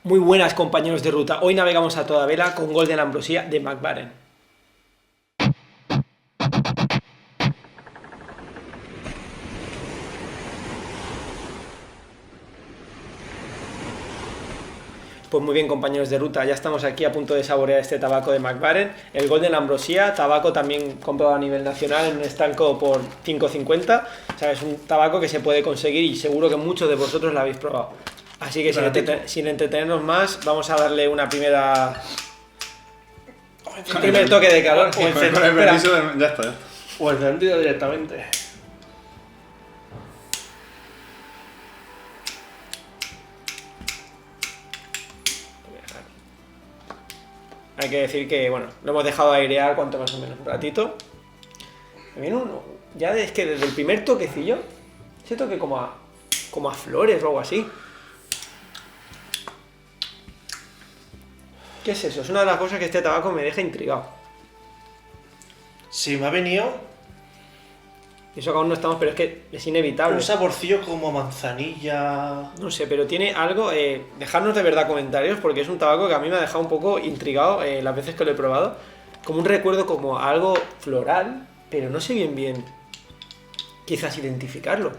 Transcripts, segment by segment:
Muy buenas, compañeros de ruta. Hoy navegamos a toda vela con Golden Ambrosia de Mac Baren. Pues muy bien, compañeros de ruta, ya estamos aquí a punto de saborear este tabaco de Mac Baren, el Golden Ambrosia, tabaco también comprado a nivel nacional en un estanco por 5,50. O sea, es un tabaco que se puede conseguir y seguro que muchos de vosotros lo habéis probado. Así que sin entretenernos más, vamos a darle una primera... Un primer toque de calor. Con el permiso de... Ya está. O encendido directamente. Hay que decir que, bueno, lo hemos dejado airear cuanto más o menos un ratito. Me viene uno, ya es que desde el primer toquecillo, ese toque como a flores o algo así. ¿Qué es eso? Es una de las cosas que este tabaco me deja intrigado. Sí, me ha venido Y eso que aún no estamos, pero es que es inevitable. un saborcillo como a manzanilla. No sé, pero tiene algo... dejadnos de verdad comentarios, porque es un tabaco que a mí me ha dejado un poco intrigado las veces que lo he probado. Como un recuerdo como a algo floral, pero no sé bien quizás identificarlo.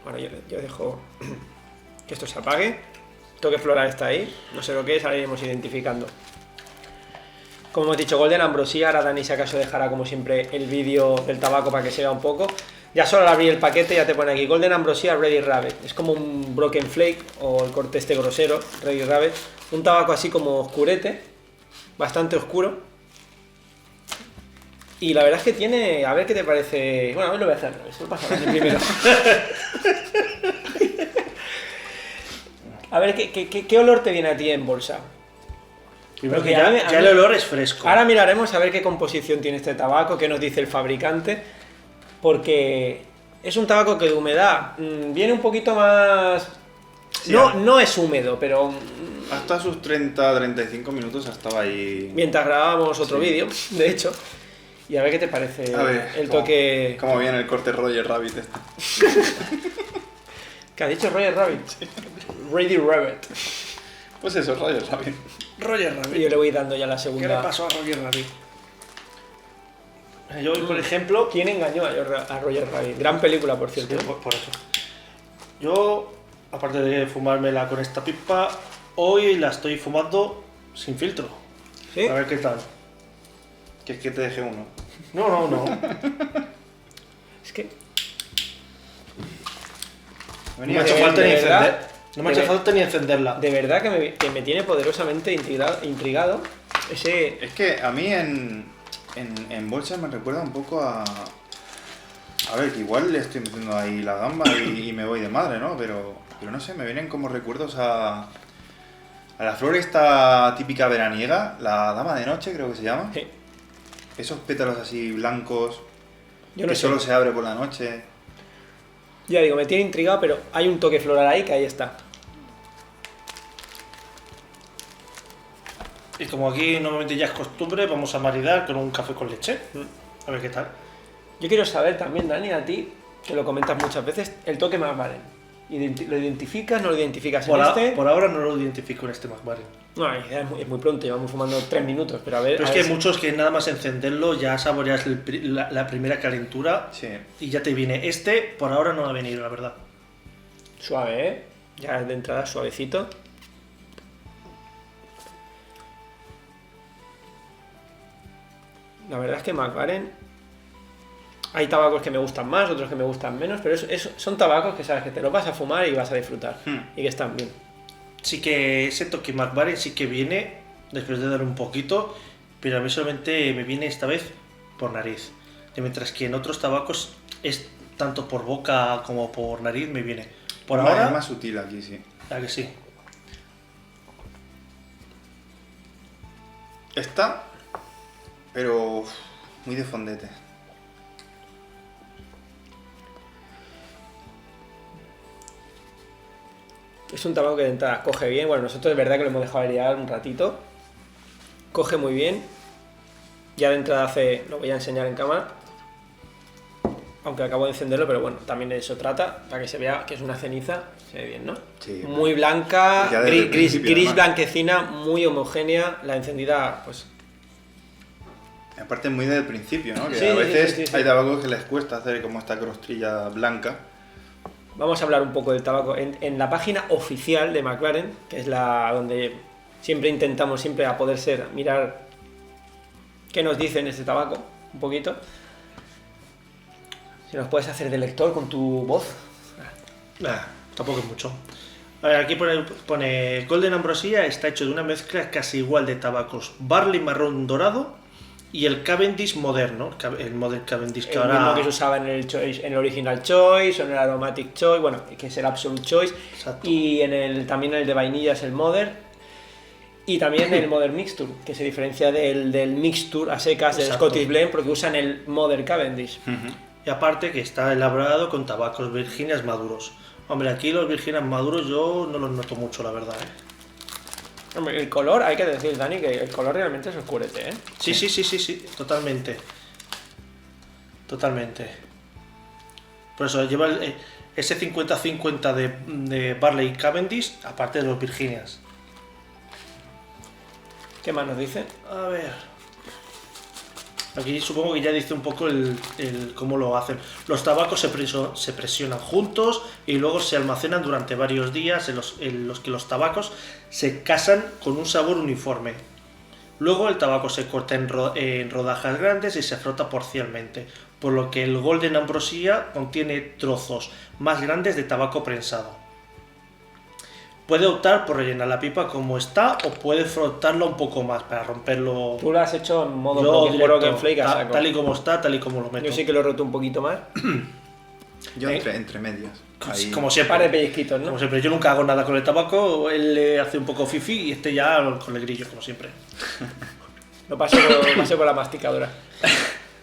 Bueno, yo dejo que esto se apague. El toque floral está ahí, no sé lo que es, ahora iremos identificando. Como hemos dicho, Golden Ambrosia, ahora Dani si acaso dejará como siempre el vídeo del tabaco para que se vea un poco. Ya solo al abrir el paquete ya te pone aquí Golden Ambrosia Ready Rabbit. Es como un Broken Flake o el corte este grosero, Ready Rabbit. Un tabaco así como oscurete, bastante oscuro. Y la verdad es que tiene... A ver qué te parece... Bueno, a ver lo voy a hacer, eso lo pasa primero. A ver, ¿qué olor te viene a ti en bolsa? Primero Porque que a mí- ya el olor es fresco. Ahora miraremos a ver qué composición tiene este tabaco, qué nos dice el fabricante, porque es un tabaco que de humedad viene un poquito más... Sí, no es húmedo, pero Hasta sus 30-35 minutos estaba ahí. mientras grabábamos otro Sí. vídeo, de hecho, y a ver qué te parece A ver, el toque... Cómo viene el corte Roger Rabbit este. ¿Qué ha dicho Roger Rabbit? Ready Rabbit. Pues eso, Roger Rabbit. Roger Y Rabbit. yo le voy dando ya la ¿Qué le segunda... pasó a Roger Rabbit? Yo, por ejemplo, ¿Quién engañó a Roger Rabbit? Gran película, por cierto. por eso. Yo, aparte de fumármela con esta pipa, hoy la estoy fumando sin filtro. ¿Sí? A ver qué tal. Que es que te dejé uno. No. Es que... No me Venía ha hecho de falta ni verdad, encender. No me ha hecho falta ni encenderla. De verdad que me tiene poderosamente intrigado ese... Es que a mí en bolsa me recuerda un poco a... A ver, que igual le estoy metiendo ahí la gamba y me voy de madre, ¿no? Pero no sé, me vienen como recuerdos a la flor esta típica veraniega, la dama de noche creo que se llama. Sí, Esos pétalos así blancos yo no que sé. solo se abre por la noche. Ya digo, me tiene intrigado, pero hay un toque floral ahí que ahí está. Y como aquí normalmente ya es costumbre, vamos a maridar con un café con leche. A ver qué tal. Yo quiero saber también, Dani, a ti, que lo comentas muchas veces, el toque Mac Baren. ¿Lo identificas? ¿No lo identificas en este? Por ahora no lo identifico en este Mac Baren. No, es muy pronto, llevamos fumando 3 minutos, pero a ver... Pero a es que ver hay muchos que nada más encenderlo ya saboreas la primera calentura Sí. y ya te viene. Este por ahora no va a venir, la verdad. Suave, ¿eh? Ya de entrada suavecito. La verdad es que Mac Baren... Hay tabacos que me gustan más, otros que me gustan menos, pero son tabacos que sabes que te los vas a fumar y vas a disfrutar. Y que están bien. Sí que ese toque Mac Baren sí que viene después de dar un poquito, pero a mí solamente me viene esta vez por nariz. Y mientras que en otros tabacos es tanto por boca como por nariz me viene. Por ahora, Es más sutil aquí, sí. ¿a que sí? Está, pero muy de fondete. Es un tabaco que de entrada coge bien. Bueno, nosotros es verdad que lo hemos dejado airear un ratito. Coge muy bien. Ya de entrada lo voy a enseñar en cámara. Aunque acabo de encenderlo, pero bueno, también de eso trata, para que se vea que es una ceniza. Se ve bien, ¿no? Sí. Muy blanca, Ya desde el principio, gris además. blanquecina, muy homogénea. La encendida, pues Aparte muy desde el principio, ¿no? Que Sí, a sí, veces sí, sí. hay tabacos que les cuesta hacer como esta crostrilla blanca. vamos a hablar un poco del tabaco. En la página oficial de McLaren, que es la donde siempre intentamos, siempre a poder ser, mirar qué nos dicen este tabaco, un poquito. Si nos puedes hacer de lector con tu voz. Tampoco es mucho. A ver, aquí pone Golden Ambrosia está hecho de una mezcla casi igual de tabacos Barley marrón dorado y el Cavendish moderno, el Model Cavendish que El ahora... mismo que se usaba en el Choice, en el Original Choice o en el Aromatic Choice, bueno, que es el Absolute Choice. Exacto. Y también el de vainilla es el Modern. Y también el Modern Mixture, que se diferencia del Mixture a secas del Exacto. Scottish Blend porque usan el Modern Cavendish. Y aparte que está elaborado con tabacos virginias maduros. Hombre, aquí los virginias maduros yo no los noto mucho, la verdad, ¿eh? Hombre, el color, hay que decir, Dani, que el color realmente se oscurece, ¿eh? Sí, totalmente. Totalmente. Por eso lleva ese 50-50 de Barley y Cavendish, aparte de los Virginias. ¿Qué más nos dice? A ver. Aquí supongo que ya dice un poco el cómo lo hacen. Los tabacos se presionan juntos y luego se almacenan durante varios días en los que los tabacos se casan con un sabor uniforme. Luego el tabaco se corta en rodajas grandes y se frota parcialmente, por lo que el Golden Ambrosia contiene trozos más grandes de tabaco prensado. Puede optar por rellenar la pipa como está o puede frotarlo un poco más para romperlo. Tú lo has hecho en modo Yo directo, broken flake a saco. tal y como está, tal y como lo meto. Yo sí que lo he roto un poquito más. Yo entre medias. Ahí. Como Un siempre. par de pellizquitos, ¿no? Como siempre, yo nunca hago nada con el tabaco, él le hace un poco fifi y este ya con el grillo, como siempre. Lo paso con la masticadora.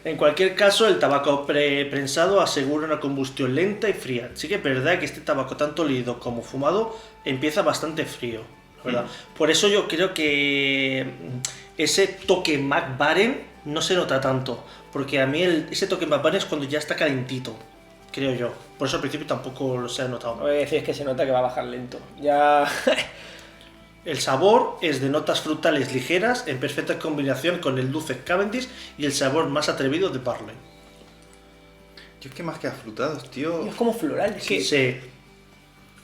En cualquier caso, el tabaco prensado asegura una combustión lenta y fría. Sí que es verdad que este tabaco, tanto líquido como fumado, empieza bastante frío, ¿verdad? Por eso yo creo que ese toque McBaren no se nota tanto, porque a mí ese toque McBaren es cuando ya está calentito, creo yo. Por eso al principio tampoco se ha notado. Voy a decir es que se nota que va a bajar lento. Ya. El sabor es de notas frutales ligeras, en perfecta combinación con el dulce Cavendish y el sabor más atrevido de Barley. Yo es que más que afrutados, tío. Es como floral, es que. Sí,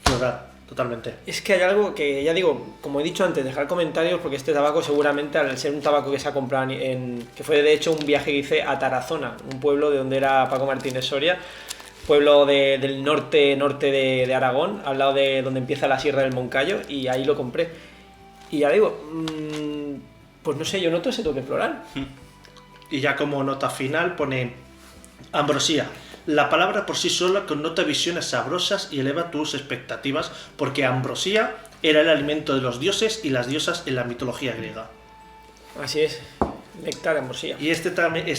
floral, totalmente. Es que hay algo que, ya digo, como he dicho antes, dejar comentarios porque este tabaco seguramente al ser un tabaco que se ha comprado que fue de hecho un viaje que hice a Tarazona, un pueblo de donde era Paco Martínez Soria, pueblo del norte de Aragón, al lado de donde empieza la Sierra del Moncayo, y ahí lo compré. Y ya digo, pues no sé, yo noto ese toque floral. Y ya como nota final pone Ambrosía. La palabra por sí sola connota visiones sabrosas y eleva tus expectativas porque Ambrosía era el alimento de los dioses y las diosas en la mitología griega. Así es, néctar, ambrosía. Y este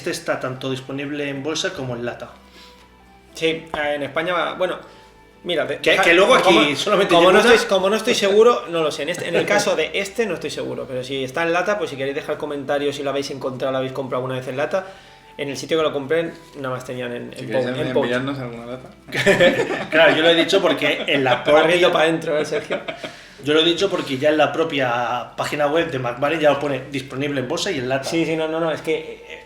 está tanto disponible en bolsa como en lata. Sí, en España, bueno, mira, Que luego aquí solamente como llevo no estoy seguro, no lo sé. En el caso de este no estoy seguro, pero si está en lata, pues si queréis dejar comentarios si lo habéis encontrado, lo habéis comprado alguna vez en lata. En el sitio que lo compré, nada más tenían en Si queréis pouch. enviarnos alguna lata. Claro, yo lo he dicho porque en la Corriendo propia... para adentro, Sergio. Yo lo he dicho porque ya en la propia página web de McBaren ya lo pone disponible en bolsa y en lata. Sí, no, es que.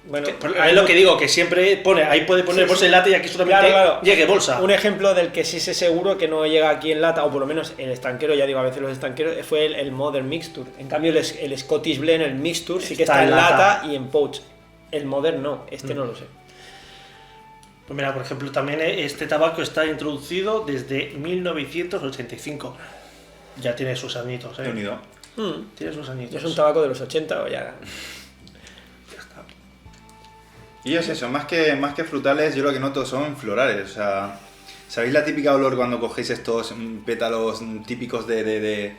Bueno, Es lo que digo, que siempre pone, ahí puede poner Sí, bolsa sí. y lata y aquí solamente Claro. llegue bolsa. Un ejemplo del que sí sé seguro que no llega aquí en lata, o por lo menos el estanquero, ya digo, a veces los estanqueros, fue el Modern Mixture. En cambio, el Scottish Blend, el Mixture, sí que está en lata y en pouch. El Modern no, no lo sé. Pues mira, por ejemplo, también este tabaco está introducido desde 1985. Ya tiene sus añitos, He unido. Tiene sus añitos. Es un tabaco de los 80 o ya. Y es eso, más que frutales, yo lo que noto son florales. O sea, ¿sabéis la típica olor cuando cogéis estos pétalos típicos de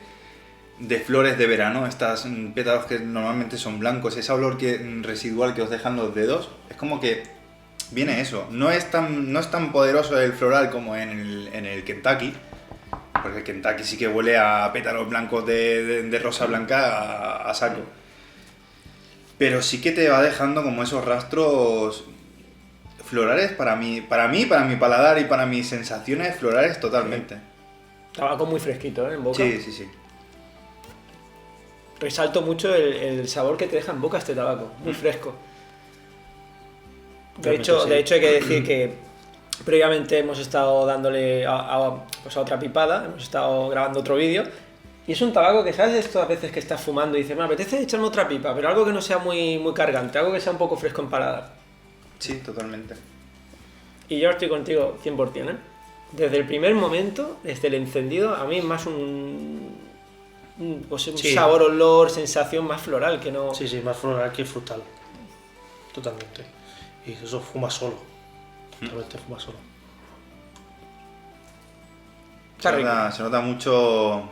flores de verano? Estos pétalos que normalmente son blancos, ese olor residual que os dejan los dedos. Es como que viene eso. No es tan poderoso el floral como en el Kentucky. Por porque el Kentucky sí que huele a pétalos blancos de rosa blanca a saco. Pero sí que te va dejando como esos rastros florales para mi paladar y para mis sensaciones florales totalmente. Tabaco muy fresquito, ¿eh? En boca. Sí, sí, sí. Resalto mucho el sabor que te deja en boca este tabaco, muy fresco. Realmente sí. De hecho hay que decir que previamente hemos estado dándole pues a otra pipada, hemos estado grabando otro vídeo, y es un tabaco que, ¿sabes? Esto a veces que estás fumando y dices, me apetece echarme otra pipa, pero algo que no sea muy cargante, algo que sea un poco fresco en paladar. Sí, totalmente. Y yo estoy contigo 100%, ¿eh? Desde el primer momento, desde el encendido, a mí es más un Sí. sabor, olor, sensación más floral que no... Sí, más floral que frutal. Totalmente. Y eso fuma solo. Totalmente fuma solo. Está rico. Se nota mucho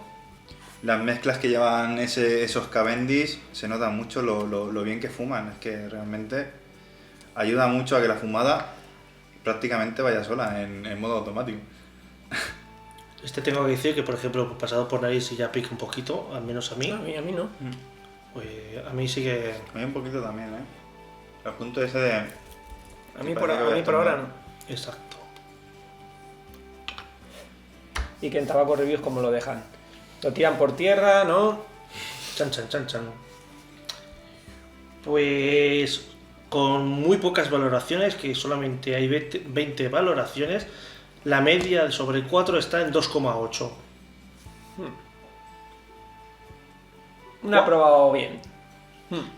las mezclas que llevan esos Cavendish, se nota mucho lo bien que fuman. Es que realmente ayuda mucho a que la fumada prácticamente vaya sola en modo automático. Este tengo que decir que, por ejemplo, pasado por nariz y ya pica un poquito, al menos a mí. A mí no. Pues a mí sí que... A mí un poquito también, ¿eh? El punto ese de... A mí por ahora no. Exacto. Y que en Tabaco Reviews como lo dejan. Lo tiran por tierra, ¿no? Chan. Pues con muy pocas valoraciones, que solamente hay 20 valoraciones, la media sobre 4 está en 2,8. No ha probado bien.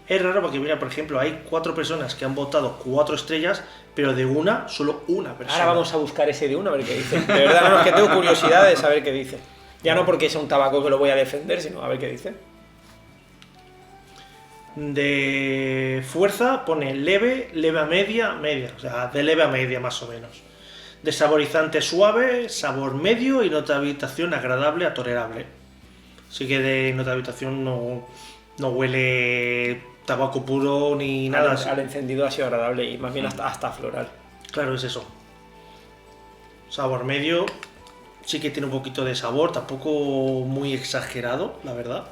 Es raro porque, mira, por ejemplo, hay 4 personas que han votado 4 estrellas, pero de solo una persona. Ahora vamos a buscar ese de uno a ver qué dice. De verdad, no, es que tengo curiosidad de saber qué dice. Ya no porque sea un tabaco que lo voy a defender, sino a ver qué dice. De fuerza pone leve a media, o sea, de leve a media más o menos. De saborizante suave, sabor medio y nota de habitación agradable a tolerable. Así que de nota de habitación no huele tabaco puro ni nada así. Al encendido ha sido agradable y más bien hasta floral. Claro, es eso. Sabor medio, sí que tiene un poquito de sabor, tampoco muy exagerado, la verdad.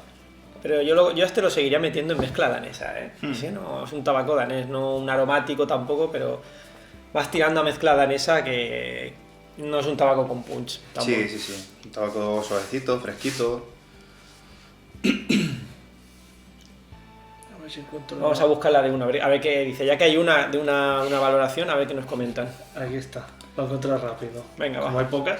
Pero yo a este lo seguiría metiendo en mezcla danesa, ¿eh? Sí, no, es un tabaco danés, no un aromático tampoco, pero vas tirando a mezcla danesa que no es un tabaco con punch. Tampoco. Sí. Un tabaco suavecito, fresquito. A ver si encuentro... Vamos a buscar la de uno, a ver qué dice. Ya que hay una de una valoración, a ver qué nos comentan. Aquí está, lo encontré rápido. Venga, como va. hay pocas.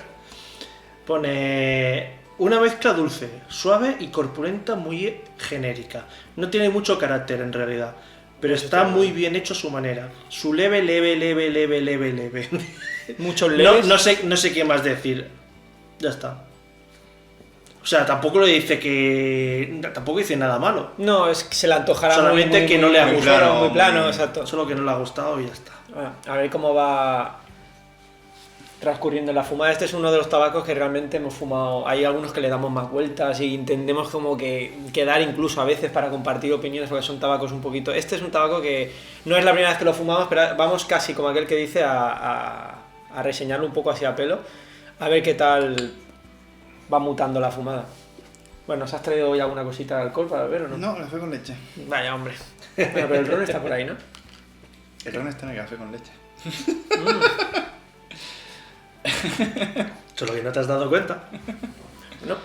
Pone una mezcla dulce, suave y corpulenta muy genérica. No tiene mucho carácter en realidad, pero está muy bien hecho a su manera. Su leve. Muchos leves. No sé qué más decir. Ya está. O sea, tampoco dice nada malo. No, es que se le antojará Solamente que no le ha muy gustado. plano, muy plano, exacto. Solo que no le ha gustado y ya está. A ver cómo va transcurriendo la fumada. Este es uno de los tabacos que realmente hemos fumado. Hay algunos que le damos más vueltas y entendemos como que quedar incluso a veces para compartir opiniones porque son tabacos un poquito... Este es un tabaco que no es la primera vez que lo fumamos, pero vamos casi como aquel que dice a reseñarlo un poco así a pelo, a ver qué tal va mutando la fumada. Bueno, ¿os has traído hoy alguna cosita de alcohol para beber o no? No, café con leche. Vaya, hombre. Bueno, pero el ron está por ahí, ¿no? El ron está en el café con leche. Solo que no te has dado cuenta. No.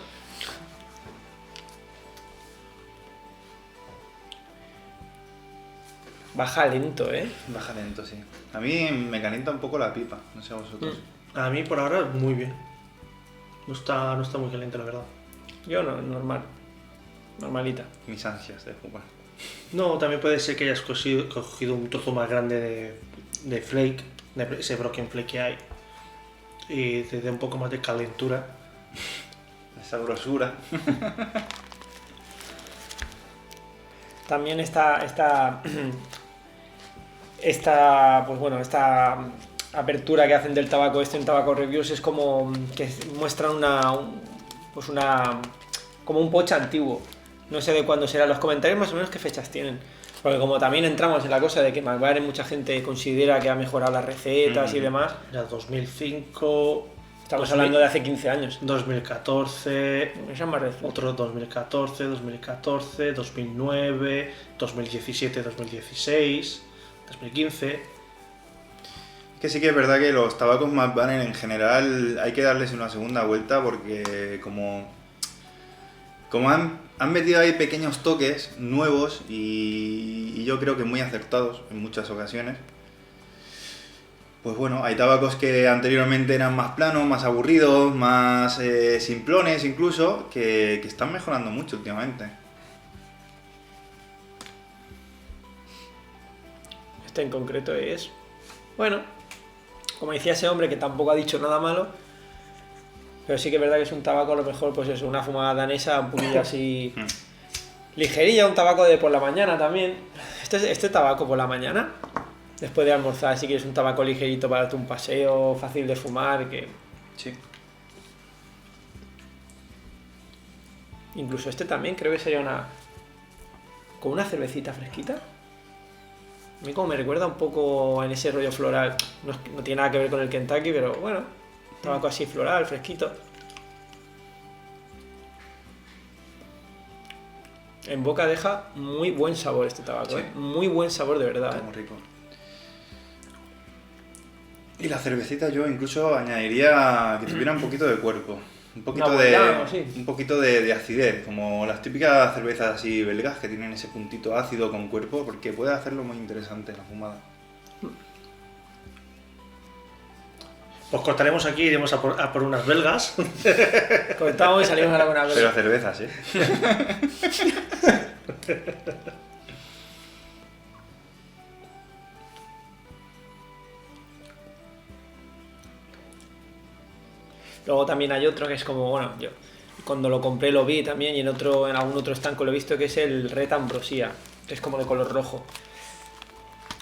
Baja lento, ¿eh? Baja lento, sí. A mí me calienta un poco la pipa, no sé a vosotros. A mí por ahora muy bien. No está muy caliente, la verdad. Yo no, normal. Normalita. Mis ansias de fumar. No, también puede ser que hayas cogido un trozo más grande de flake, de ese broken flake que hay, y te dé un poco más de calentura. Esa grosura. También esta pues bueno, esta apertura que hacen del tabaco en Tabaco Reviews es como que muestran como un pocha antiguo. No sé de cuándo será, los comentarios más o menos qué fechas tienen. Porque como también entramos en la cosa de que McBaren mucha gente considera que ha mejorado las recetas y demás. Ya 2005, Estamos 2000. hablando de hace 15 años. 2014, Esa es más reciente. otro 2014, 2014, 2009, 2017, 2016, 2015. Que sí que es verdad que los tabacos McBaren en general hay que darles una segunda vuelta porque como han metido ahí pequeños toques nuevos y yo creo que muy acertados en muchas ocasiones. Pues bueno, hay tabacos que anteriormente eran más planos, más aburridos, más simplones incluso, que están mejorando mucho últimamente. Este en concreto es... Bueno, como decía ese hombre que tampoco ha dicho nada malo, pero sí que es verdad que es un tabaco a lo mejor, pues eso, una fumada danesa, un poquillo así... ligerilla, un tabaco de por la mañana también. Este tabaco por la mañana, después de almorzar, si quieres un tabaco ligerito para darte un paseo, fácil de fumar, que... Sí. Incluso este también creo que sería una... con una cervecita fresquita. A mí como me recuerda un poco en ese rollo floral. No tiene nada que ver con el Kentucky, pero bueno, tabaco así floral, fresquito. En boca deja muy buen sabor este tabaco, Sí. Muy buen sabor de verdad. Está muy rico. Y la cervecita yo incluso añadiría que tuviera un poquito de cuerpo. Un poquito Una de, Bourdain, sí. un poquito de acidez, como las típicas cervezas así belgas que tienen ese puntito ácido con cuerpo, porque puede hacerlo muy interesante la fumada. Pues cortaremos aquí y iremos a por unas belgas. Cortamos y salimos a la buena Pero cervezas, ¿eh? Luego también hay otro que es como, bueno, yo cuando lo compré lo vi también y en algún otro estanco lo he visto, que es el Red Ambrosia, que es como de color rojo.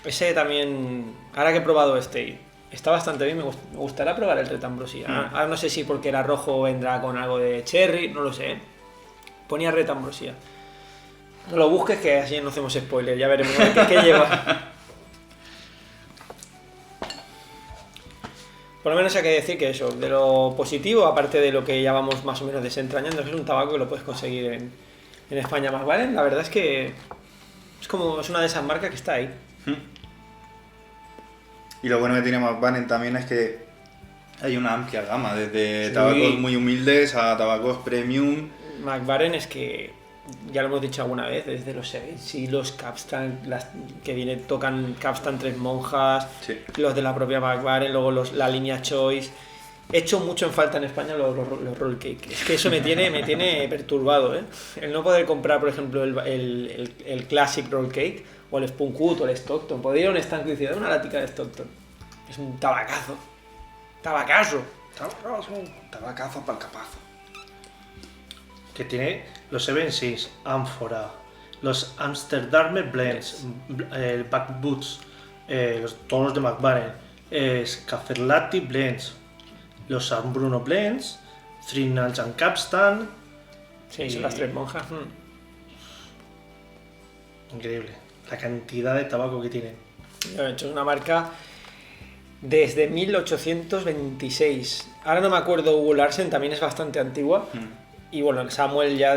Ese también, ahora que he probado este, está bastante bien, me gustará probar el Red Ambrosia. Ahora no sé si porque era rojo vendrá con algo de cherry, no lo sé. Ponía Red Ambrosia. No lo busques que así no hacemos spoiler, ya veremos qué lleva. Por lo menos hay que decir que eso, de lo positivo, aparte de lo que ya vamos más o menos desentrañando, es que es un tabaco que lo puedes conseguir en España más, ¿vale? La verdad es que es una de esas marcas que está ahí. Y lo bueno que tiene McBaren también es que hay una amplia gama, desde Sí. tabacos muy humildes a tabacos premium. McBaren es que, ya lo hemos dicho alguna vez, desde los Seven, los Capstan, tocan Capstan Tres Monjas, Sí. los de la propia McBaren, luego la línea Choice. He hecho mucho en falta en España los roll cake. Es que eso me tiene perturbado, ¿eh? El no poder comprar, por ejemplo, el Classic Roll Cake, o el Spoon Cut, o el Stockton. Podría ir a un estanco y decir, dame una latica de Stockton. Es un tabacazo. ¡Tabacazo! Tabacazo para el capazo. Que tiene los Seven Seas, Ánfora, los Amsterdam Blends, el Back Boots, todos los de McBaren, Scaferlati Blends, los San Bruno Blends, Three Nuts and Capstan. Sí, son las Tres Monjas. Increíble, la cantidad de tabaco que tienen. De hecho, es una marca desde 1826. Ahora no me acuerdo, Hugo Larsen también es bastante antigua. Y bueno, el Samuel ya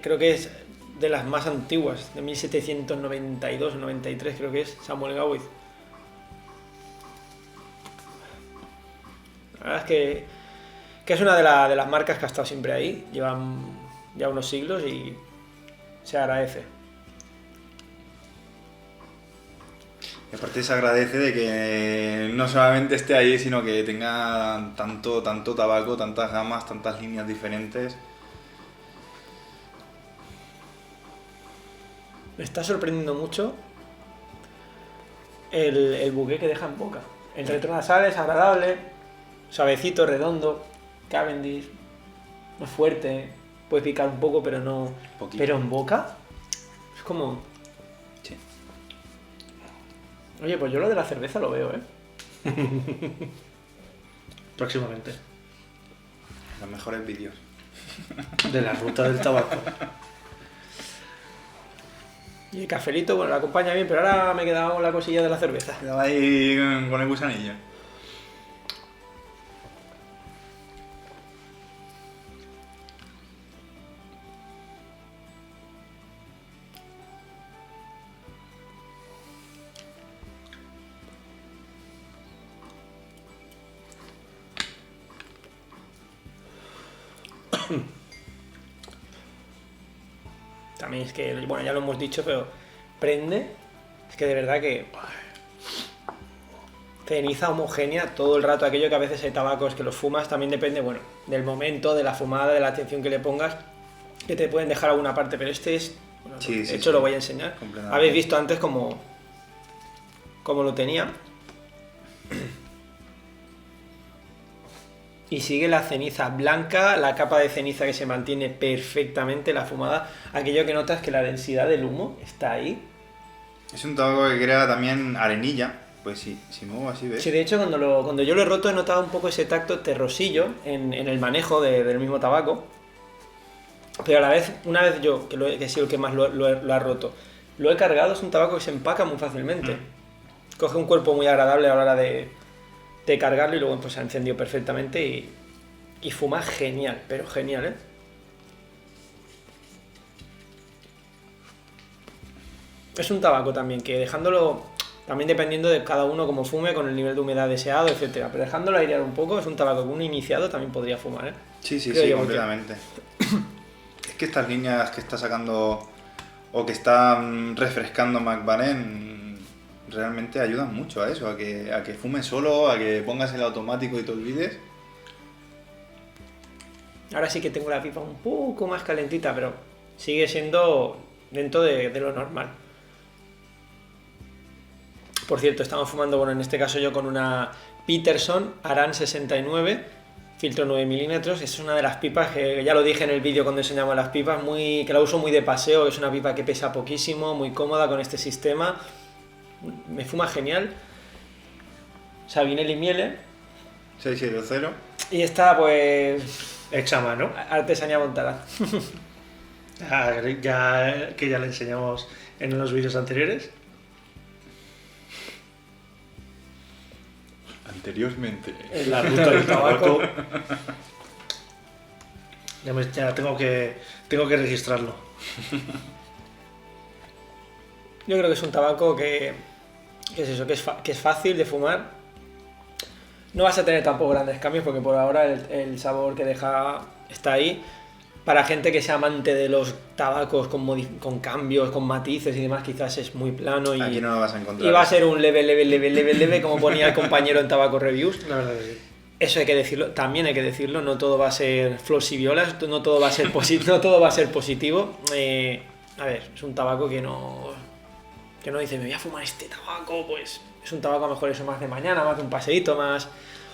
creo que es de las más antiguas, de 1792 o 93 creo que es, Samuel Gawith. La verdad es que es una de las marcas que ha estado siempre ahí, llevan ya unos siglos y se agradece. Y aparte se agradece de que no solamente esté ahí, sino que tenga tanto tabaco, tantas gamas, tantas líneas diferentes. Me está sorprendiendo mucho el buque que deja en boca. El retronasal es agradable, suavecito, redondo, Cavendish, no es fuerte, puede picar un poco, pero no. Poquito. Pero en boca es como. Sí. Oye, pues yo lo de la cerveza lo veo, ¿eh? Próximamente. Los mejores vídeos. De la ruta del tabaco. Y el cafelito, bueno, lo acompaña bien, pero ahora me he quedado con la cosilla de la cerveza. Quedaba ahí con el gusanillo. También es que, bueno, ya lo hemos dicho, pero prende. Es que de verdad que... Ceniza homogénea todo el rato. Aquello que a veces hay tabacos que los fumas, también depende, bueno, del momento, de la fumada, de la atención que le pongas, que te pueden dejar alguna parte, pero este es... Bueno, Sí, de sí, hecho sí. lo voy a enseñar. Completamente. Habéis visto antes cómo lo tenía. Y sigue la ceniza blanca, la capa de ceniza que se mantiene perfectamente, la fumada. Aquello que notas que la densidad del humo está ahí. Es un tabaco que crea también arenilla. Pues sí, si muevo así, ¿ves? Sí, de hecho, cuando yo lo he roto he notado un poco ese tacto terrosillo en el manejo del mismo tabaco. Pero a la vez, una vez yo, que he sido el que más lo ha roto, lo he cargado, es un tabaco que se empaca muy fácilmente. Coge un cuerpo muy agradable a la hora de cargarlo y luego pues se ha encendido perfectamente y fuma genial, pero genial, ¿eh? Es un tabaco también que dejándolo, también dependiendo de cada uno como fume, con el nivel de humedad deseado, etcétera, pero dejándolo airear un poco, es un tabaco que un iniciado también podría fumar, ¿eh? Sí, sí, Creo sí, yo, completamente. Es que estas líneas que está sacando o que está refrescando McBaren realmente ayudan mucho a eso, a que fumes solo, a que pongas el automático y te olvides. Ahora sí que tengo la pipa un poco más calentita, pero sigue siendo dentro de lo normal. Por cierto, estamos fumando, bueno, en este caso yo con una Peterson Aran 69, filtro 9 milímetros. Es una de las pipas que ya lo dije en el vídeo cuando enseñamos las pipas, que la uso muy de paseo, es una pipa que pesa poquísimo, muy cómoda con este sistema. Me fuma genial. Savinelli Miele. 670. Y esta, pues, Hecha a mano. artesanía montada. Que ya le enseñamos en los vídeos anteriores. Anteriormente. La ruta del tabaco. Ya tengo que registrarlo. Yo creo que es un tabaco que es eso, que es fácil de fumar. No vas a tener tampoco grandes cambios porque por ahora el sabor que deja está ahí. Para gente que sea amante de los tabacos con cambios, con matices y demás, quizás es muy plano y, Aquí no lo vas a encontrar. y va a ser un leve, como ponía el compañero en Tabaco Reviews. La verdad que sí. Eso hay que decirlo, también hay que decirlo, no todo va a ser flores y violas, no todo va a ser, no todo va a ser positivo. A ver, es un tabaco que no dice, me voy a fumar este tabaco, pues es un tabaco a lo mejor eso más de mañana, más de un paseíto, más...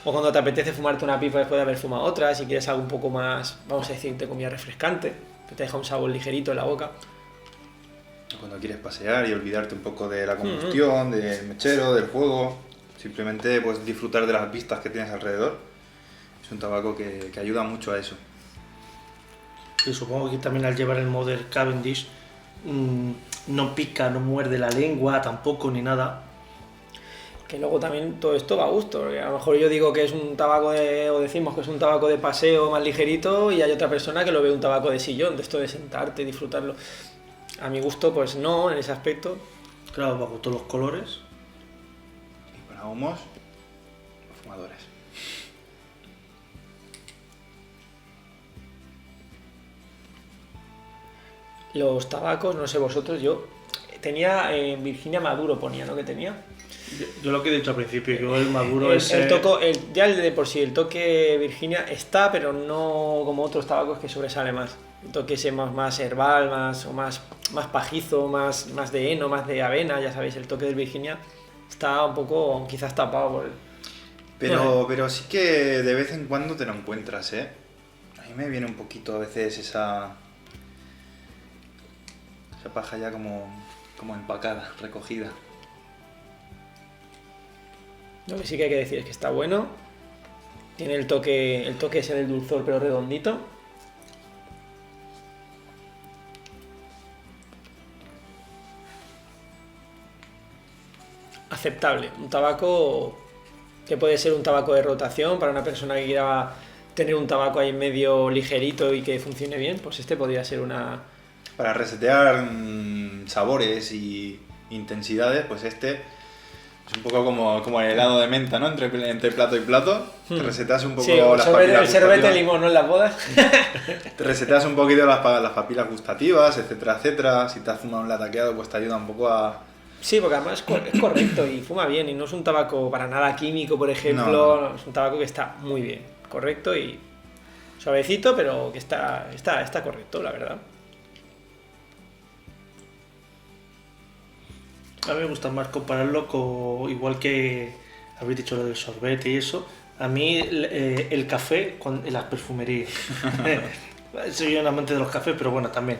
O cuando te apetece fumarte una pipa después de haber fumado otra, si quieres algo un poco más, vamos a decir, te comida refrescante, que te deja un sabor ligerito en la boca. Cuando quieres pasear y olvidarte un poco de la combustión, del mechero, del fuego, simplemente pues disfrutar de las vistas que tienes alrededor. Es un tabaco que ayuda mucho a eso. Y supongo que también al llevar el Model Cavendish no pica, no muerde la lengua tampoco ni nada. Que luego también todo esto va a gusto, porque a lo mejor yo digo que es un tabaco o decimos que es un tabaco de paseo más ligerito y hay otra persona que lo ve un tabaco de sillón, de esto de sentarte y disfrutarlo. A mi gusto, pues no, en ese aspecto. Claro, bajo todos los colores. Y para humos, los fumadores. Los tabacos, no sé vosotros, yo tenía en Virginia Maduro ponía, ¿no? Que tenía. Yo lo que he dicho al principio, yo el maduro es... Ya el de por sí, el toque Virginia está, pero no como otros tabacos que sobresale más. El toque ese más herbal, más pajizo, más de heno, más de avena, ya sabéis, el toque del Virginia está un poco quizás tapado por el... Pero sí que de vez en cuando te lo encuentras, ¿eh? A mí me viene un poquito a veces esa paja ya como empacada, recogida. Lo que sí que hay que decir es que está bueno. Tiene el toque ese del dulzor, pero redondito. Aceptable. Un tabaco que puede ser un tabaco de rotación para una persona que quiera tener un tabaco ahí medio ligerito y que funcione bien, pues este podría ser una... Para resetear sabores y intensidades, pues este Es un poco como el helado de menta, ¿no? Entre plato y plato. Te reseteas un poco Sí, las papilas el sorbete de gustativas. limón, ¿no? En las bodas. Te reseteas un poquito las papilas gustativas, etcétera, etcétera. Si te has fumado un lataqueado, pues te ayuda un poco a... Sí, porque además es correcto y fuma bien y no es un tabaco para nada químico, por ejemplo. No. No, es un tabaco que está muy bien, correcto y suavecito, pero que está correcto, la verdad. A mí me gusta más compararlo con, igual que habéis dicho lo del sorbete y eso, a mí el café en las perfumerías. Soy un amante de los cafés, pero bueno, también.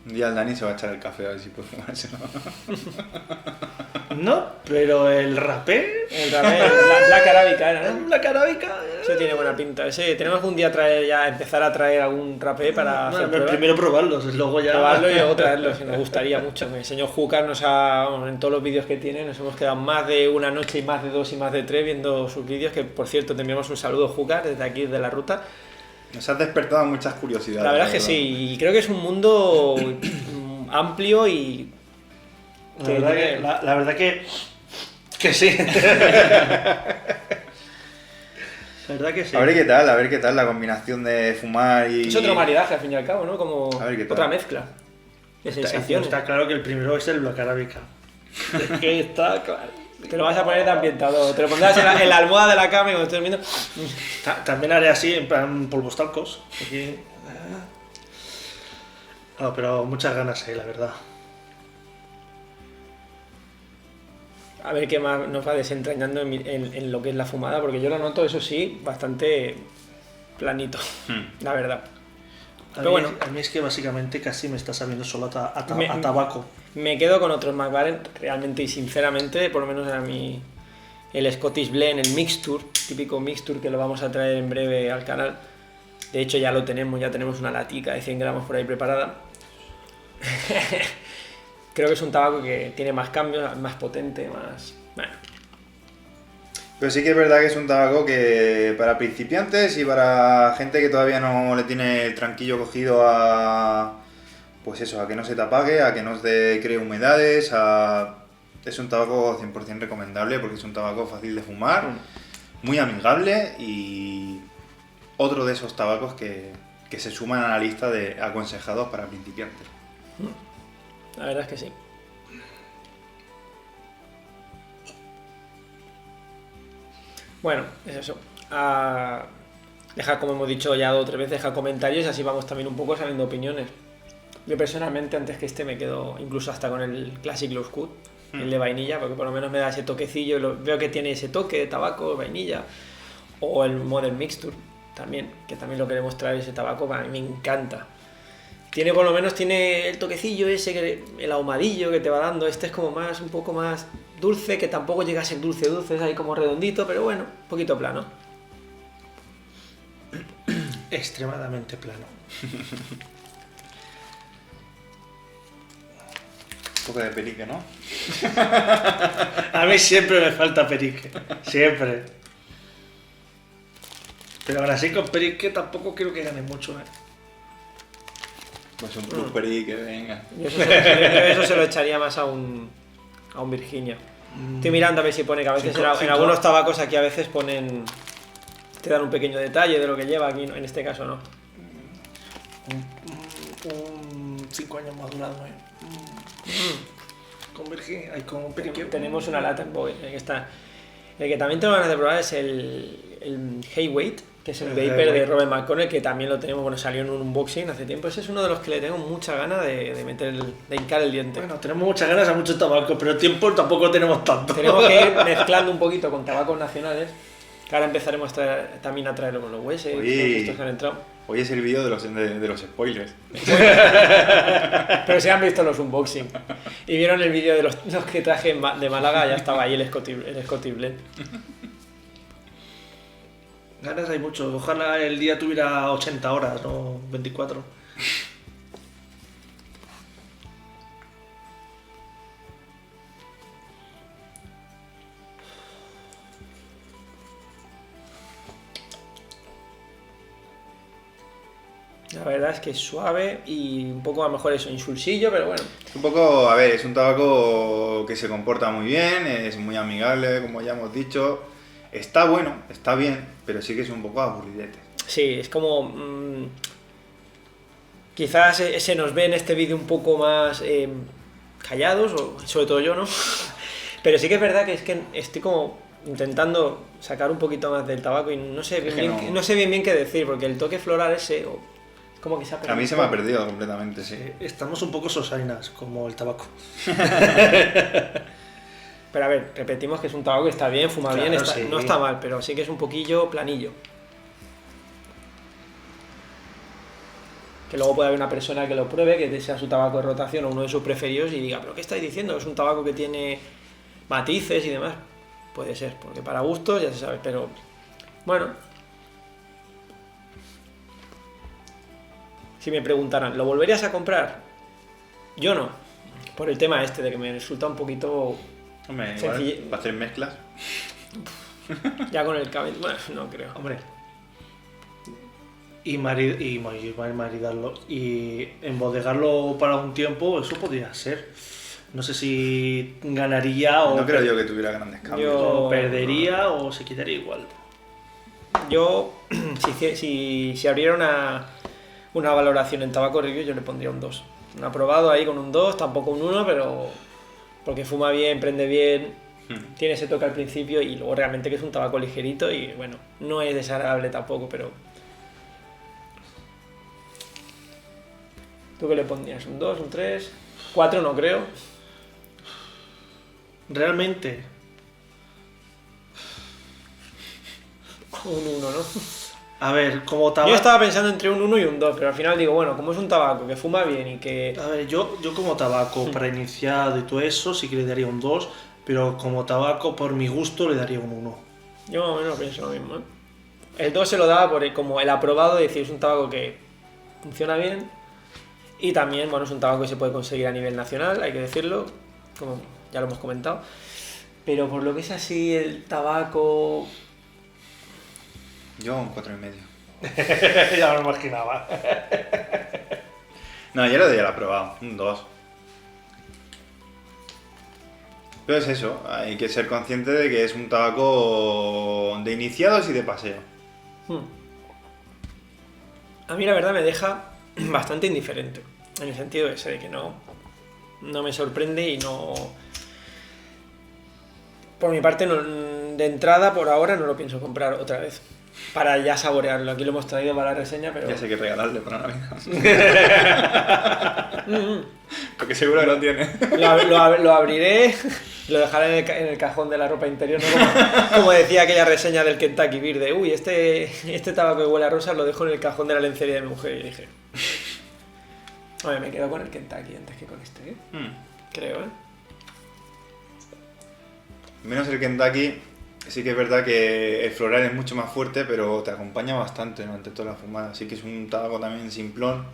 Un día el Dani se va a echar el café a ver si puede fumárselo. No, pero el rapé, El rapé, la Black Arabica era, ¿no? la carábica. Ese tiene buena pinta. Ese, tenemos que un día empezar a traer algún rapé para hacer pruebas. Primero probarlos, luego ya. Probarlo y luego traerlo, si nos gustaría mucho. El señor Júcar vamos, en todos los vídeos que tiene, nos hemos quedado más de una noche y más de dos y más de tres viendo sus vídeos, que por cierto te enviamos un saludo, Júcar, desde aquí, de la ruta. Nos has despertado muchas curiosidades. La verdad es que sí, y creo que es un mundo amplio y... La verdad que sí. La verdad que sí. A ver qué tal la combinación de fumar y... Es otro maridaje, al fin y al cabo, ¿no? Como A ver qué tal. otra mezcla de sensaciones. Está claro que el primero es el Black Arabica. Es que está claro. Te lo vas a poner de ambientado, te lo pondrás en la almohada de la cama y cuando estés durmiendo... También haré así, en plan polvos talcos. Aquí. No, pero muchas ganas, la verdad. A ver qué más nos va desentrañando en lo que es la fumada, porque yo lo noto, eso sí, bastante planito, la verdad. Pero bueno, A mí es que básicamente casi me está sabiendo solo a Me- tabaco. me quedo con otros McLaren, realmente y sinceramente, por lo menos a mí, el Scottish Blend, el Mixture, típico Mixture que lo vamos a traer en breve al canal. De hecho ya lo tenemos, ya tenemos una latica de 100 gramos por ahí preparada. Creo que es un tabaco que tiene más cambios, más potente, más... Bueno, Pero sí que es verdad que es un tabaco que para principiantes y para gente que todavía no le tiene el tranquillo cogido a... Pues eso, a que no se te apague, a que no te cree humedades, Es un tabaco 100% recomendable porque es un tabaco fácil de fumar, muy amigable y otro de esos tabacos que se suman a la lista de aconsejados para principiantes. la verdad es que sí. Bueno, es eso. Deja, como hemos dicho ya 2 o 3 veces, deja comentarios y así vamos también un poco sabiendo opiniones. Yo personalmente, antes que me quedo incluso hasta con el Classic Low Scud, el de vainilla, porque por lo menos me da ese toquecillo, veo que tiene ese toque de tabaco, vainilla, o el Modern Mixture también, que también lo queremos traer ese tabaco, a mí me encanta. Tiene por lo menos tiene el toquecillo ese, el ahumadillo que te va dando, este es como más, un poco más dulce, que tampoco llega a ser dulce, es ahí como redondito, pero bueno, un poquito plano. Extremadamente plano. Un poco de perique, ¿no? A mí siempre me falta perique. Siempre. Pero ahora sí con perique tampoco quiero que gane mucho, Pues un plus perique, venga. Yo eso se lo echaría más a un Virginia. Estoy mirando a ver si pone que a veces en algunos tabacos aquí a veces ponen, te dan un pequeño detalle de lo que lleva, aquí en este caso no. Un 5 años madurado, Con Virginia, con perique. Tenemos una lata en Bowie, que está. El que también tengo ganas de probar es el Hayweight, que es el vapor de Robert McConnell, que también lo tenemos, bueno, salió en un unboxing hace tiempo. Ese es uno de los que le tengo mucha ganas de meter, de hincar el diente. Bueno, tenemos muchas ganas a muchos tabacos, pero tiempo tampoco tenemos tanto. Tenemos que ir mezclando un poquito con tabacos nacionales, que ahora empezaremos también a traerlo con los Wessex, Oye. estos que han entrado. Hoy es el vídeo de los spoilers. Pero si han visto los unboxing y vieron el vídeo de los que traje de Málaga, ya estaba ahí el Scotty Blend. Ganas hay mucho. Ojalá el día tuviera 80 horas, no 24. La verdad es que es suave y un poco a lo mejor eso, insulsillo, pero bueno. Un poco, a ver, es un tabaco que se comporta muy bien, es muy amigable, como ya hemos dicho. Está bueno, está bien, pero sí que es un poco aburridete. Sí, es como... quizás se nos ve en este vídeo un poco más callados, o sobre todo yo, ¿no? Pero sí que es verdad que es que estoy como intentando sacar un poquito más del tabaco y no sé Es bien, que bien- no. no sé bien bien qué decir, porque el toque floral ese... es como que se ha perdido A mí un se me ha poco. perdido completamente, sí. Estamos un poco sosainas, como el tabaco. Pero a ver, repetimos que es un tabaco que está bien, fuma Claro, bien, sí. no está mal, pero sí que es un poquillo planillo. Que luego puede haber una persona que lo pruebe, que sea su tabaco de rotación o uno de sus preferidos y diga, ¿pero qué estáis diciendo? Es un tabaco que tiene matices y demás. Puede ser, porque para gustos ya se sabe, pero bueno. Si me preguntaran, ¿lo volverías a comprar? Yo no, por el tema este de que me resulta un poquito Hombre, igual, Sencillo. para hacer mezclas. ya con el cabello. Bueno, no creo. Hombre. Y maridarlo. Y embodegarlo para un tiempo, eso podría ser. No sé si ganaría o, No creo yo que tuviera grandes cambios. Yo- o perdería o se quitaría igual. Yo, si abriera una valoración en Tabaco Review, yo le pondría un 2. Un aprobado ahí con un 2, tampoco un 1, pero porque fuma bien, prende bien, tiene ese toque al principio y luego realmente que es un tabaco ligerito y bueno, no es desagradable tampoco, pero... ¿Tú qué le pondrías? ¿Un 2, un 3? 4 no creo. Realmente, Un 1, ¿no? a ver, como Yo tabaco. estaba pensando entre un 1 y un 2, pero al final digo, bueno, como es un tabaco que fuma bien y que... A ver, yo como tabaco para iniciado y todo eso sí que le daría un 2, pero como tabaco por mi gusto le daría un 1. Yo más o menos pienso lo mismo, ¿eh? El 2 se lo daba por como el aprobado, es decir, es un tabaco que funciona bien y también, bueno, es un tabaco que se puede conseguir a nivel nacional, hay que decirlo, como ya lo hemos comentado. Pero por lo que es así, el tabaco... Yo un 4,5. Ya me lo imaginaba. No, ya lo de ya lo he probado, un 2. Pero es eso, hay que ser consciente de que es un tabaco de iniciados y de paseo. A mí la verdad me deja bastante indiferente, en el sentido ese de que no me sorprende y no... Por mi parte, de entrada, por ahora, no lo pienso comprar otra vez. Para ya saborearlo. Aquí lo hemos traído para la reseña, pero... Ya sé que regalarle para Navidad. Porque seguro que lo tiene. Lo abriré, lo dejaré en el cajón de la ropa interior, ¿no? Como decía aquella reseña del Kentucky Beer de uy, este tabaco que huele a rosa lo dejo en el cajón de la lencería de mi mujer. Y dije, oye, me quedo con el Kentucky antes que con este, ¿eh? Creo, ¿eh? Menos el Kentucky, sí que es verdad que el floral es mucho más fuerte, pero te acompaña bastante durante toda la fumada. Así que es un tabaco también simplón,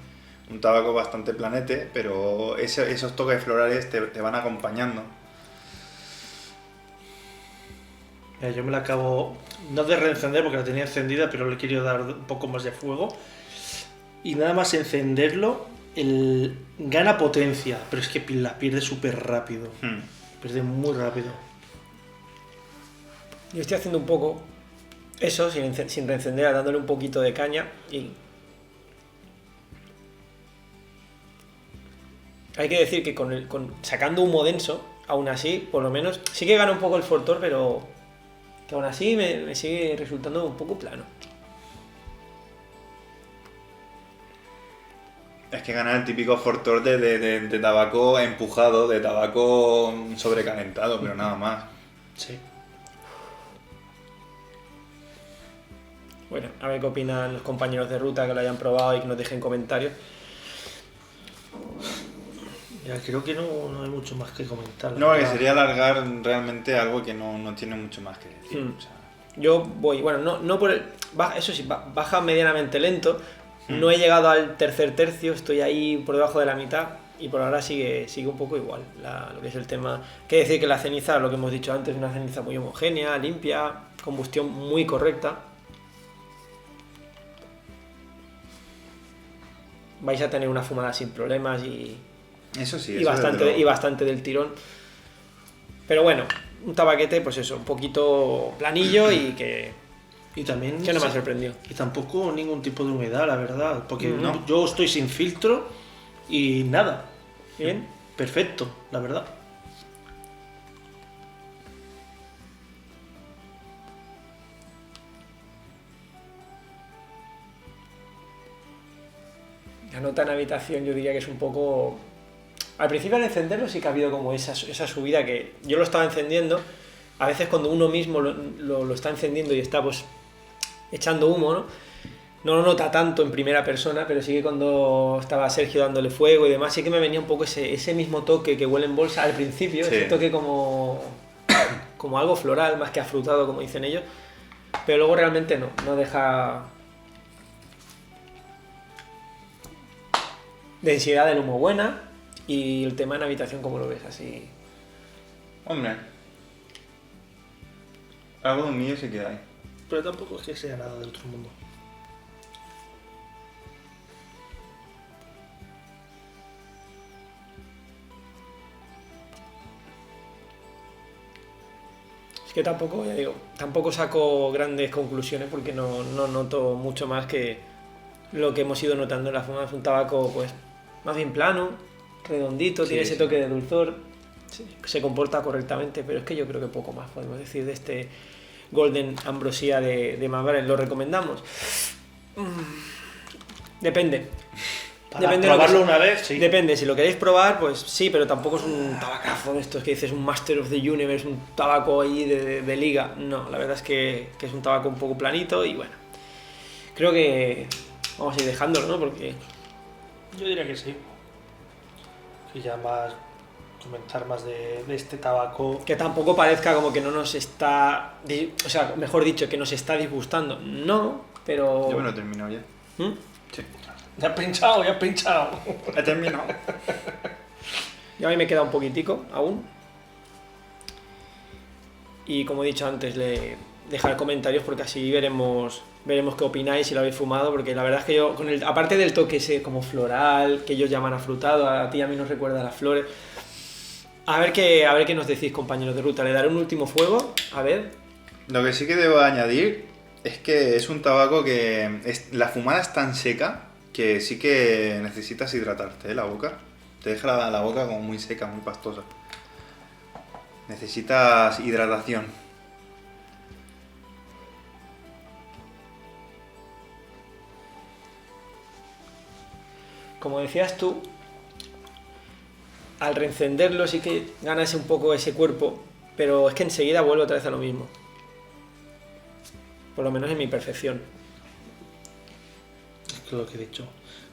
un tabaco bastante planete, pero esos toques florales te van acompañando. Mira, yo me la acabo, no de reencender porque la tenía encendida, pero le he querido dar un poco más de fuego. Y nada más encenderlo, gana potencia, pero es que la pierde súper rápido. Pierde muy rápido. Yo estoy haciendo un poco eso, sin reencender, dándole un poquito de caña y... Hay que decir que sacando humo denso, aún así, por lo menos, sí que gana un poco el Fortor, pero que aún así me sigue resultando un poco plano. Es que gana el típico fortor de tabaco empujado, de tabaco sobrecalentado, pero nada más. Sí. Bueno, a ver qué opinan los compañeros de ruta que lo hayan probado y que nos dejen comentarios. Ya creo que no hay mucho más que comentar. No, que sería alargar realmente algo que no tiene mucho más que decir. O sea, Yo voy, bueno, no por el... Eso sí, baja medianamente lento. No he llegado al tercer tercio, estoy ahí por debajo de la mitad y por ahora sigue un poco igual lo que es el tema. Quiere decir que la ceniza, lo que hemos dicho antes, es una ceniza muy homogénea, limpia, combustión muy correcta. vais a tener una fumada sin problemas y Eso sí, y eso bastante, desde luego. y bastante del tirón. Pero bueno, un tabaquete, pues eso, un poquito planillo y que Y también... no me ha sorprendido. Y tampoco ningún tipo de humedad, la verdad. Porque No. yo estoy sin filtro y nada. Bien. Perfecto, la verdad. La nota en habitación yo diría que es un poco... Al principio al encenderlo sí que ha habido como esa subida que yo lo estaba encendiendo. A veces cuando uno mismo lo está encendiendo y está pues echando humo, ¿no? No lo nota tanto en primera persona, pero sí que cuando estaba Sergio dándole fuego y demás, sí que me venía un poco ese mismo toque que huele en bolsa al principio, Sí. ese toque como algo floral, más que afrutado, como dicen ellos. Pero luego realmente no deja... Densidad del humo buena y el tema en habitación, como lo ves, así. Hombre. Algo de un mío sí que hay. Pero tampoco es que sea nada del otro mundo. Es que tampoco, ya digo, tampoco saco grandes conclusiones porque no noto mucho más que lo que hemos ido notando en la fuma. Es un tabaco, pues, más bien plano, redondito, Sí, tiene ese sí. toque de dulzor, se comporta correctamente, pero es que yo creo que poco más podemos decir de este Golden Ambrosia de McLaren. ¿Lo recomendamos? Depende. Para Depende de lo que probarlo sea. una vez, sí. Depende, si lo queréis probar, pues sí, pero tampoco es un tabacazo de estos que dices un Master of the Universe, un tabaco ahí de liga. No, la verdad es que es un tabaco un poco planito y bueno. Creo que vamos a ir dejándolo, ¿no? Porque Yo diría que sí. Y ya más comentar más de este tabaco. que tampoco parezca como que no nos está... O sea, mejor dicho, que nos está disgustando. No, pero... Yo me lo he terminado ya. ¿Mm? Sí. Ya he pinchado, ya he pinchado. He terminado. Ya a mí me queda un poquitico aún. Y como he dicho antes, dejar comentarios porque así veremos qué opináis si lo habéis fumado. Porque la verdad es que yo, aparte del toque ese como floral, que ellos llaman afrutado, a ti y a mí nos recuerda a las flores. A ver qué nos decís, compañeros de ruta. Le daré un último fuego, a ver. Lo que sí que debo añadir es que es un tabaco que la fumada es tan seca que sí que necesitas hidratarte, la boca. Te deja la boca como muy seca, muy pastosa. Necesitas hidratación. Como decías tú, al reencenderlo sí que ganas un poco ese cuerpo, pero es que enseguida vuelve otra vez a lo mismo. Por lo menos en mi percepción. Es que lo que he dicho.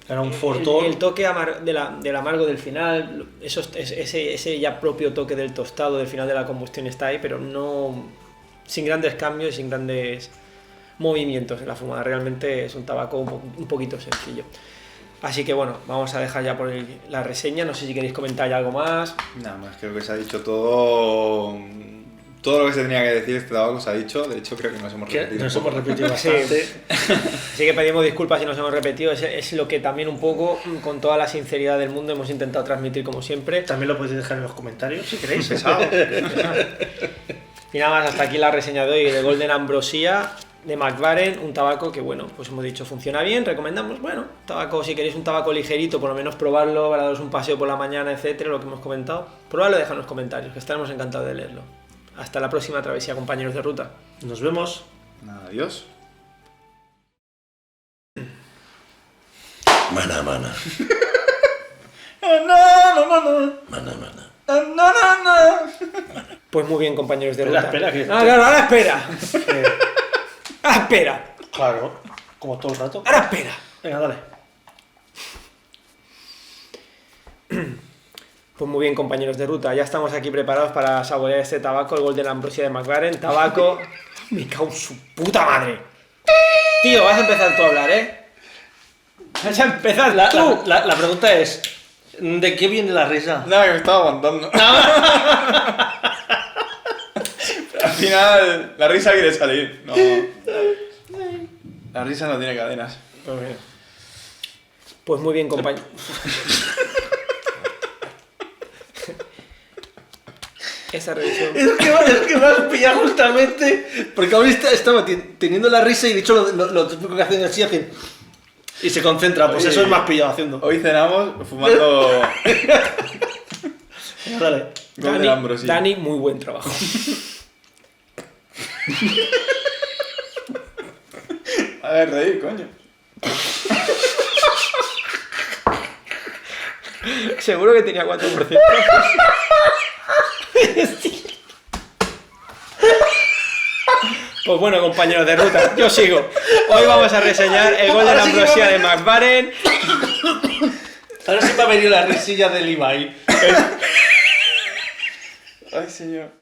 Era un fortón. El toque del amargo del final, ese ya propio toque del tostado del final de la combustión está ahí, pero no sin grandes cambios y sin grandes movimientos en la fumada. Realmente es un tabaco un poquito sencillo. Así que bueno, vamos a dejar ya por la reseña. No sé si queréis comentar ya algo más. Nada más, creo que se ha dicho todo. Todo lo que se tenía que decir este tabaco se ha dicho. De hecho, creo que nos hemos Que repetido. nos un poco. hemos repetido bastante. Así que pedimos disculpas si nos hemos repetido. Es lo que también un poco, con toda la sinceridad del mundo, hemos intentado transmitir como siempre. También lo podéis dejar en los comentarios si queréis. Pesado. Y nada más, hasta aquí la reseña de hoy de Golden Ambrosia de McLaren, un tabaco que, bueno, pues hemos dicho funciona bien, recomendamos, bueno, tabaco, si queréis un tabaco ligerito, por lo menos probarlo, para daros un paseo por la mañana, etcétera, lo que hemos comentado, probadlo y dejad en los comentarios, que estaremos encantados de leerlo. Hasta la próxima travesía, compañeros de ruta. Nos vemos. Nada, adiós. Mana, mana. Mana, mana. Pues muy bien, compañeros de Espera, ruta. espera, que- Ah, claro, ahora espera. Ahora espera. Claro, como todo el rato. Ahora espera. Venga, dale. Pues muy bien, compañeros de ruta, ya estamos aquí preparados para saborear este tabaco, el Golden Ambrosia de McLaren. Tabaco... Me cago en su puta madre. Tío, vas a empezar tú a hablar, ¿eh? Vas a empezar tú. La pregunta es: ¿de qué viene la risa? Nada, que me estaba aguantando. Al final, la risa quiere salir. No. La risa no tiene cadenas. Pues bien. Pues muy bien, compañero. Esa revisión. Es que me has pillado justamente. Porque ahorita estaba teniendo la risa y de hecho lo típico que hacen así hacen. Y se concentra, pues Oye, eso es más pillado haciendo. Hoy cenamos fumando Dale. Golden Ambrosía. Dani, muy buen trabajo. A ver, reír, coño. Seguro que tenía 4%. Pues bueno, compañeros de ruta, yo sigo. Hoy vamos a reseñar el Golden Ahora sí que Ambrosia va a de McBaren. Ahora sí me ha venido la risilla del Ibai. Ay, señor.